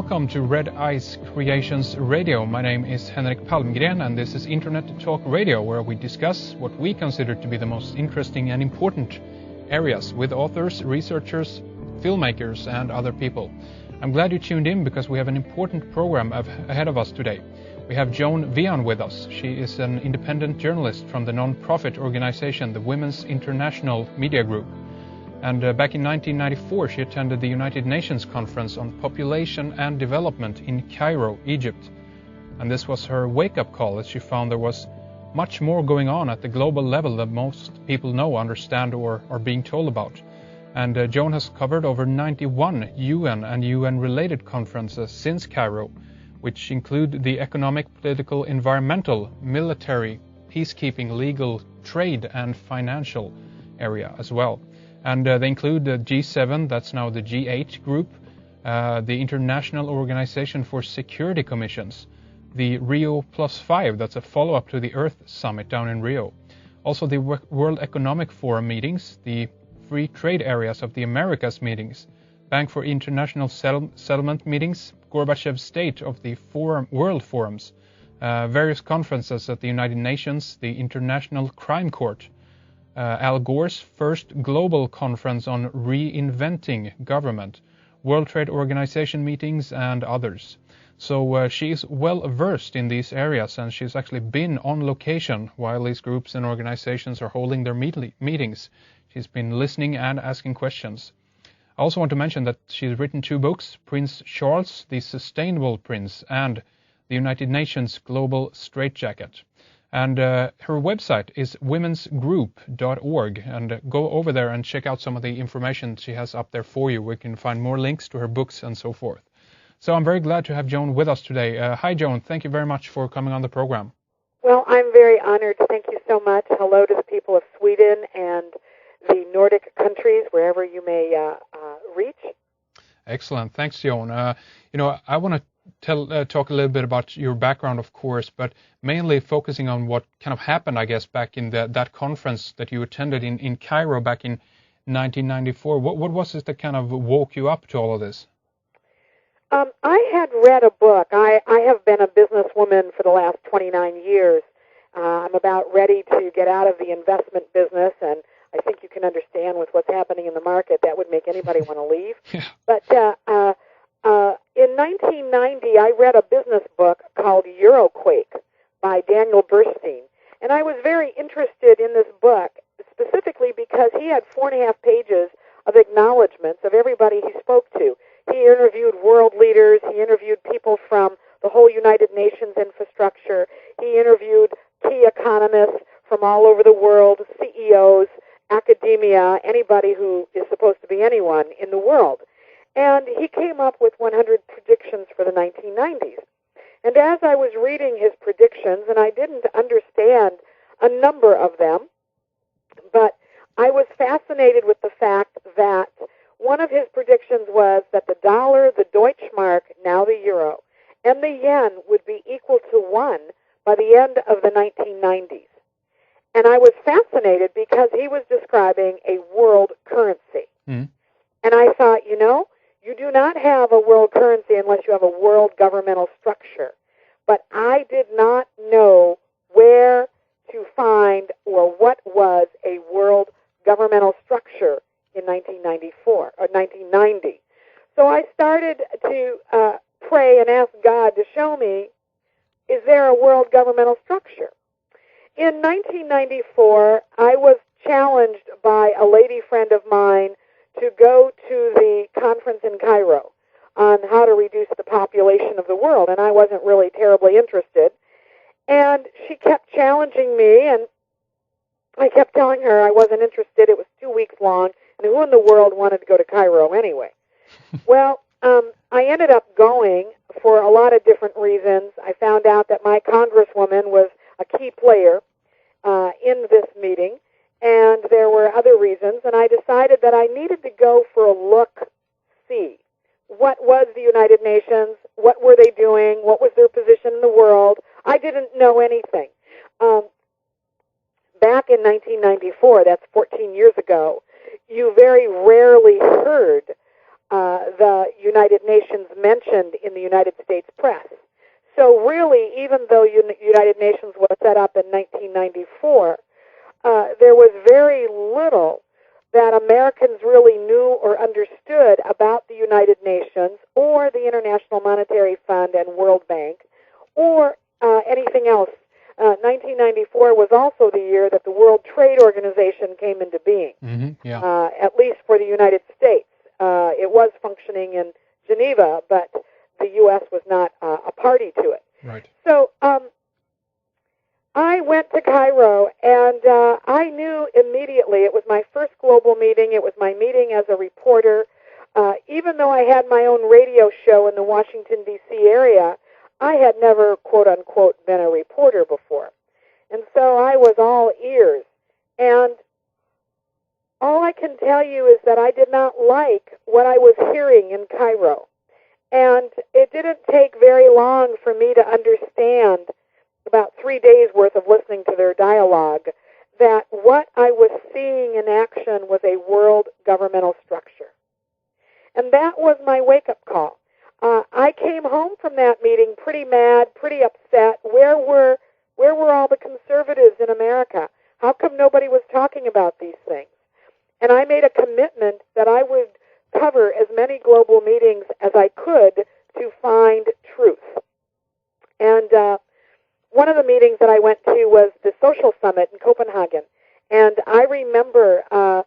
Welcome to Red Ice Creations Radio. My name is Henrik Palmgren and this is Internet Talk Radio, where we discuss what we consider to be the most interesting and important areas with authors, researchers, filmmakers and other people. I'm glad you tuned in because we have an important program ahead of us today. We have Joan Veon with us. She is an independent journalist from the non-profit organization, the Women's International Media Group. And back in 1994, she attended the United Nations Conference on Population and Development in Cairo, Egypt. And this was her wake-up call, as she found there was much more going on at the global level than most people know, understand, or are being told about. And Joan has covered over 91 UN and UN-related conferences since Cairo, which include the economic, political, environmental, military, peacekeeping, legal, trade, and financial area as well. And they include the G7, that's now the G8 group, the International Organization for Security Commissions, the Rio +5, that's a follow-up to the Earth Summit down in Rio. Also the World Economic Forum meetings, the Free Trade Areas of the Americas meetings, Bank for International Settlement meetings, Gorbachev's State of the World Forums, various conferences at the United Nations, the International Crime Court, Al Gore's first global conference on reinventing government, World Trade Organization meetings, and others. So she's well versed in these areas, and she's actually been on location while these groups and organizations are holding their meetings. She's been listening and asking questions. I also want to mention that she's written 2 books, Prince Charles, the Sustainable Prince, and the United Nations Global Straitjacket. And her website is womensgroup.org, and go over there and check out some of the information she has up there for you. We can find more links to her books and so forth. So I'm very glad to have Joan with us today. Hi, Joan. Thank you very much for coming on the program. Well, I'm very honored. Thank you so much. Hello to the people of Sweden and the Nordic countries, wherever you may reach. Excellent. Thanks, Joan. I want to talk a little bit about your background, of course, but mainly focusing on what kind of happened, I guess, back in that conference that you attended in Cairo back in 1994. What was it that kind of woke you up to all of this? I had read a book. I have been a businesswoman for the last 29 years. I'm about ready to get out of the investment business, and I think you can understand with what's happening in the market, that would make anybody want to leave. Yeah. But in 1990, I read a business book called Euroquake by Daniel Burstein. And I was very interested in this book, specifically because he had 4.5 pages of acknowledgments of everybody he spoke to. He interviewed world leaders. He interviewed people from the whole United Nations infrastructure. He interviewed key economists from all over the world, CEOs, academia, anybody who is supposed to be anyone in the world. And he came up with 100 predictions for the 1990s. And as I was reading his predictions, and I didn't understand a number of them, but I was fascinated with the fact that one of his predictions was that the dollar, the Deutschmark, now the euro, and the yen would be equal to 1 by the end of the 1990s. And I was fascinated because he was describing a world currency. Mm. And I thought, you do not have a world currency unless you have a world governmental structure. But I did not know where to find or what was a world governmental structure in 1994 or 1990. So I started to pray and ask God to show me, is there a world governmental structure? In 1994, I was challenged by a lady friend of mine to go to the conference in Cairo on how to reduce the population of the world, and I wasn't really terribly interested. And she kept challenging me, and I kept telling her I wasn't interested. It was 2 weeks long, and who in the world wanted to go to Cairo anyway? Well, I ended up going for a lot of different reasons. I found out that my congresswoman was a key player in this meeting, and there were other reasons, and I decided that I needed to go for a look-see. What was the United Nations? What were they doing? What was their position in the world? I didn't know anything. Back in 1994, that's 14 years ago, you very rarely heard the United Nations mentioned in the United States press. So really, even though United Nations was set up in 1994, there was very little that Americans really knew or understood about the United Nations or the International Monetary Fund and World Bank or anything else. 1994 was also the year that the World Trade Organization came into being, at least for the United States. It was functioning in Geneva, but the U.S. was not a party to it. Right. So I went to Cairo, and I knew immediately it was my first global meeting. It was my meeting as a reporter. Even though I had my own radio show in the Washington, D.C. area, I had never, quote-unquote, been a reporter before. And so I was all ears. And all I can tell you is that I did not like what I was hearing in Cairo. And it didn't take very long for me to understand, about 3 days' worth of listening to their dialogue, that what I was seeing in action was a world governmental structure. And that was my wake-up call. I came home from that meeting pretty mad, pretty upset. Where were all the conservatives in America? How come nobody was talking about these things? And I made a commitment that I would cover as many global meetings as I could to find truth. And one of the meetings that I went to was the Social Summit in Copenhagen. And I remember I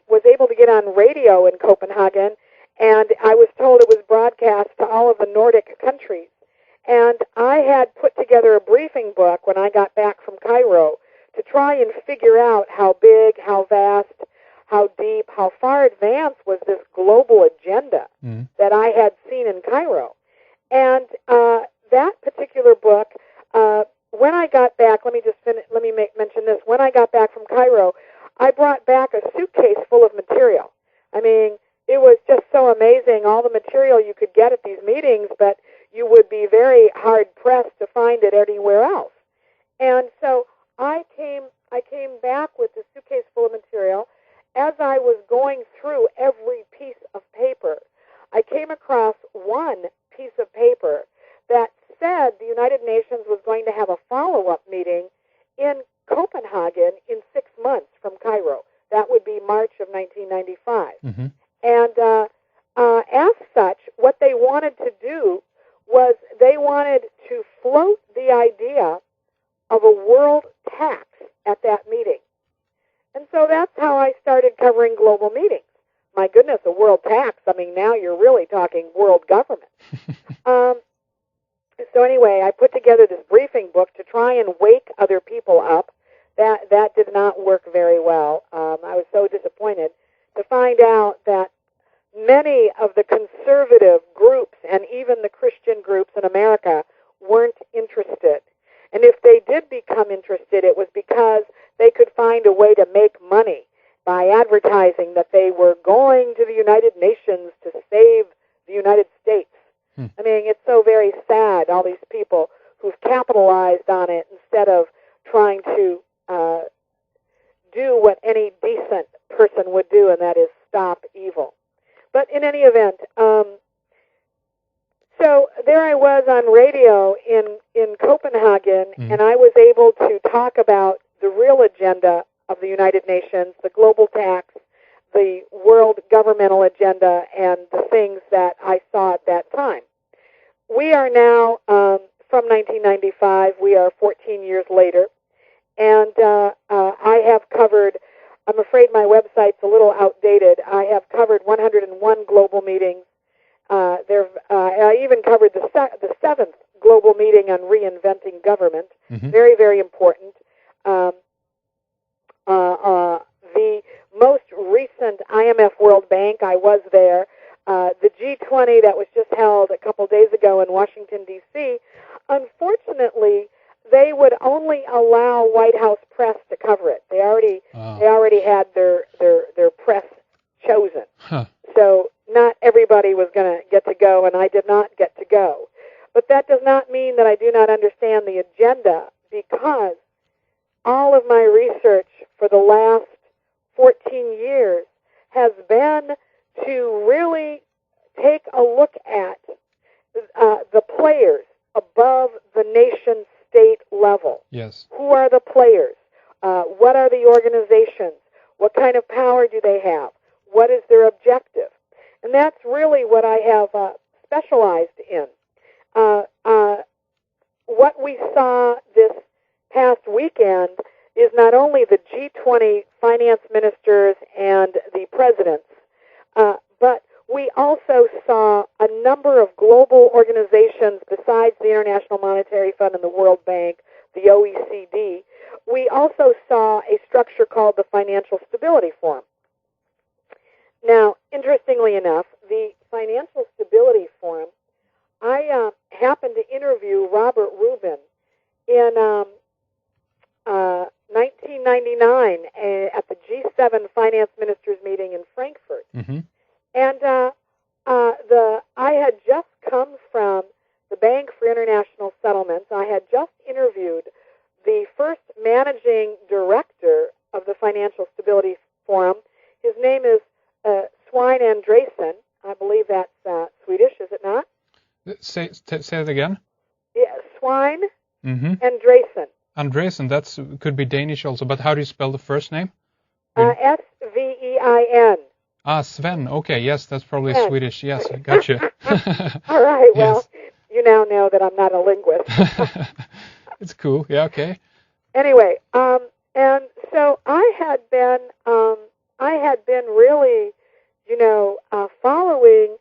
was able to get on radio in Copenhagen, and I was told it was broadcast to all of the Nordic countries. And I had put together a briefing book when I got back from Cairo to try and figure out how big, how vast, how deep, how far advanced was this global agenda that I had seen in Cairo. And that particular book, when I got back, let me mention this. When I got back from Cairo, I brought back a suitcase full of material. I mean, it was just so amazing, all the material you could get at these meetings, but you would be very hard-pressed to find it anywhere else. And so I came back with this suitcase full of material. As I was going through every piece of paper, I came across one piece of paper that said the United Nations was going to have a follow-up meeting in Copenhagen in 6 months from Cairo. That would be March of 1995. Mm-hmm. And as such, what they wanted to do was they wanted to float the idea of a world tax at that meeting. And so that's how I started covering global meetings. My goodness, a world tax. I mean, now you're really talking world government. So anyway, I put together this briefing book to try and wake other people up. That did not work very well. I was so disappointed to find out that many of the conservative groups and even the Christian groups in America weren't interested. And if they did become interested, it was because they could find a way to make money by advertising that they were going to the United Nations to save the United States. I mean, it's so very sad, all these people who've capitalized on it instead of trying to do what any decent person would do, and that is stop evil. But in any event, so there I was on radio in Copenhagen, and I was able to talk about the real agenda of the United Nations, the global tax, the world governmental agenda, and the things that I saw at that time. We are now, from 1995, we are 14 years later, and I have covered, I'm afraid my website's a little outdated, I have covered 101 global meetings. I even covered the 7th global meeting on reinventing government, very, very important. The most recent IMF World Bank, I was there. The G20 that was just held a couple days ago in Washington, D.C., unfortunately, they would only allow White House press to cover it. They already had their press chosen. Huh. So not everybody was going to get to go, and I did not get to go. But that does not mean that I do not understand the agenda, because all of my research for the last 14 years has been to really take a look at the players above the nation-state level. Yes. Who are the players? What are the organizations? What kind of power do they have? What is their objective? And that's really what I have specialized in. What we saw this past weekend is not only the G20 finance ministers and the presidents, but we also saw a number of global organizations besides the International Monetary Fund and the World Bank, the OECD. We also saw a structure called the Financial Stability Forum. Now, interestingly enough, the Financial Stability Forum, I happened to interview Robert Rubin in 1999 at the G7 Finance Ministers meeting in Frankfurt. Mm-hmm. And I had just come from the Bank for International Settlements. I had just interviewed the first managing director of the Financial Stability Forum. His name is Svein Andresen. I believe that's Swedish, is it not? Say it again. Yeah, Svein Mm-hmm. Andresen. Andresen, that could be Danish also, but how do you spell the first name? Svein. Ah, Sven. Okay, yes, that's probably Sven. Swedish. Yes, gotcha. All right, well, Yes. you now know that I'm not a linguist. It's cool. Yeah, okay. Anyway, and so I had been really, following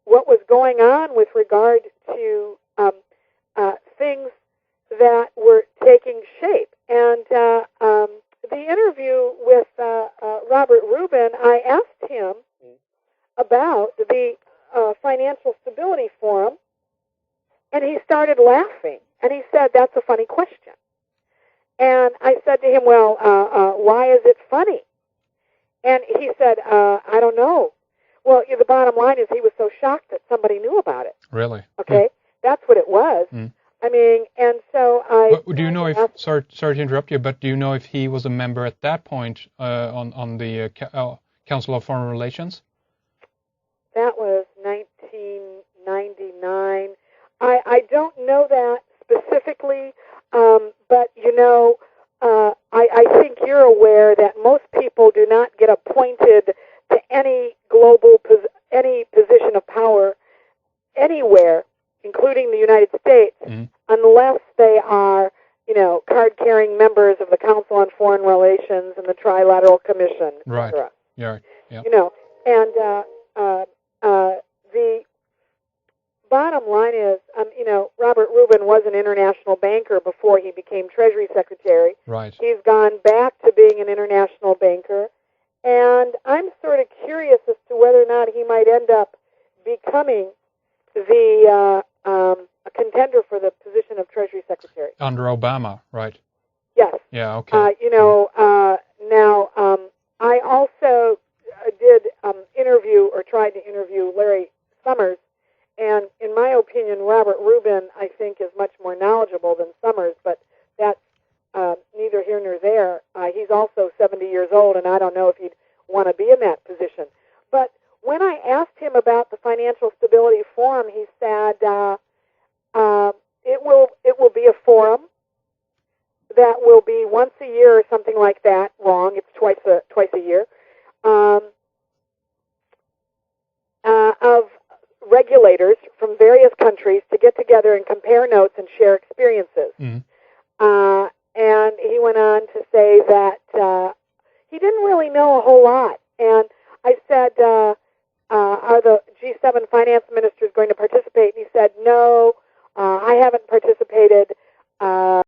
what was going on with regard to things that were taking shape. And the interview with Robert Rubin, I asked him about the Financial Stability Forum, and he started laughing. And he said, "That's a funny question." And I said to him, "Well, why is it funny?" And he said, "I don't know." Well, the bottom line is he was so shocked that somebody knew about it. Really? Okay? That's what it was. I mean, and so I... Do you know if, sorry to interrupt you, but do you know if he was a member at that point on the Council of Foreign Relations? That was 1999. I don't know that specifically, but I think you're aware that most people do not get appointed to any any position of power anywhere, including the United States, unless they are, card-carrying members of the Council on Foreign Relations and the Trilateral Commission, Right. etc. Yeah. Yeah. And the bottom line is, Robert Rubin was an international banker before he became Treasury Secretary. Right. He's gone back to being an international banker, and I'm sort of curious as to whether or not he might end up becoming the a contender for the position of Treasury Secretary. Under Obama, right? Yes. Yeah, okay. Now, I also did tried to interview Larry Summers, and in my opinion, Robert Rubin, I think, is much more knowledgeable than Summers, but that's neither here nor there. He's also 70 years old, and I don't know if he'd want to be in that position. But when I asked him about the Financial Stability Forum, he said it will be a forum that will be once a year or something like that. Wrong, it's twice a year. Of regulators from various countries to get together and compare notes and share experiences. And he went on to say that he didn't really know a whole lot. And I said, are the G7 finance ministers going to participate? And he said, no, I haven't participated.